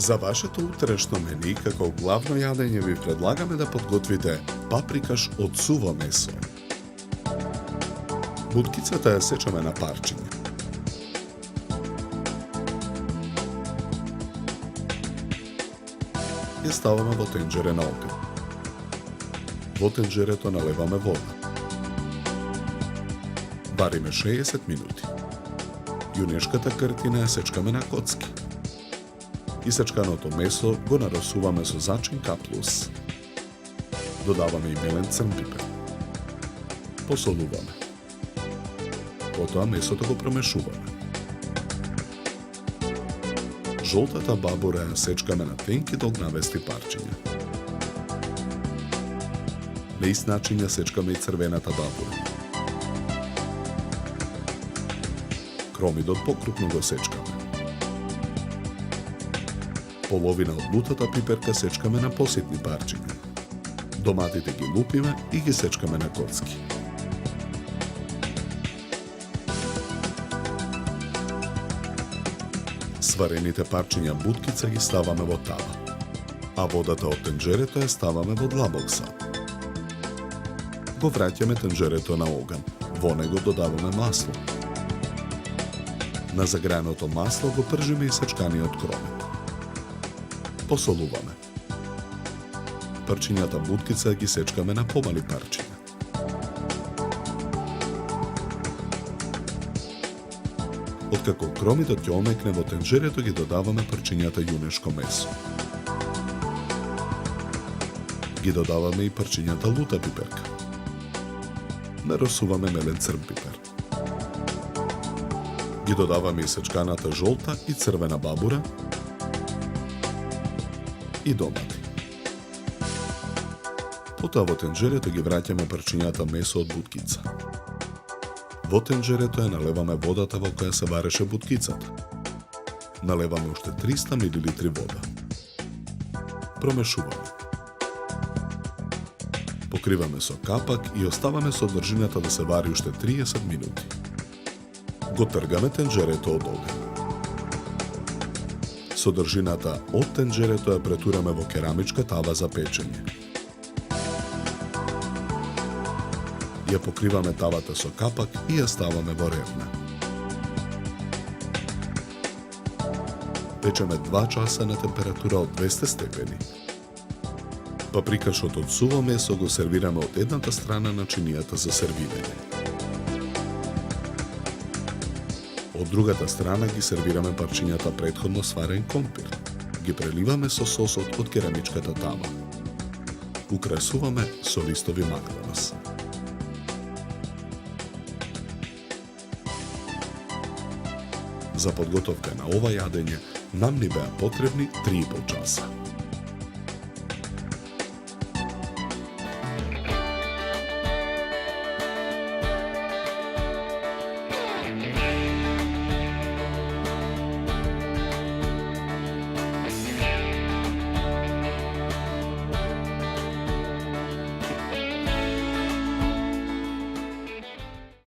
За вашето утрешно мени, како главно јадење ви предлагаме да подготвите паприкаш од суво месо. Буткицата ја сечаме на парчиња. Ја ставаме во тенџере на оган. Во тенџерето налеваме вода. Вариме 60 минути. Јунешката картина ја сечкаме на коцки. Исечканото месо го нарасуваме со зачин каплус. Додаваме и мелен црн пипер. Посолуваме. Потоа месото го промешуваме. Жолтата бабура ја сечкаме на тенки долгнавести парчиња. На ист начин ја сечкаме и црвената бабура. Кромидот покрупно го сечкаме. Половина од лутата пиперка сечкаме на поситни парчиња. Доматите ги лупиме и ги сечкаме на коцки. Сварените парчиња буткица ги ставаме во тава, а водата од тенџерето ја ставаме во длабокса. Го враќаме тенџерето на оган, во него додаваме масло. На заграеното масло го пржиме и сечканиот кромит. Посолуваме. Парчињата буткица ги сечкаме на помали парчиња. Откако кромитот ќе омекне во тенџерето, ги додаваме парчињата јунешко месо. Ги додаваме и парчињата лута пиперка. Нарасуваме мелен црн пипер. Ги додаваме и сечканата жолта и црвена бабура и домати. Потоа во тенџерето ги враќаме парчињата месо од буткица. Во тенџерето ја налеваме водата во која се вареше буткицата. Налеваме уште 300 мл вода. Промешуваме. Покриваме со капак и оставаме содржината да се вари уште 30 минути. Го тргаме тенџерето од оган. Содржината од тенџерето ја претураме во керамичка тава за печење. Ја покриваме тавата со капак и ја ставаме во ревна. Печеме 2 часа на температура од 200 степени. Паприкашот од суво месо го сервираме од едната страна на чинијата за сервирање. Од другата страна ги сервираме парчињата претходно сварен компир. Ги преливаме со сосот од керамичката тава. Украсуваме со листови макдамас. За подготовка на ова јадење нам ни беа потребни 3,5 часа.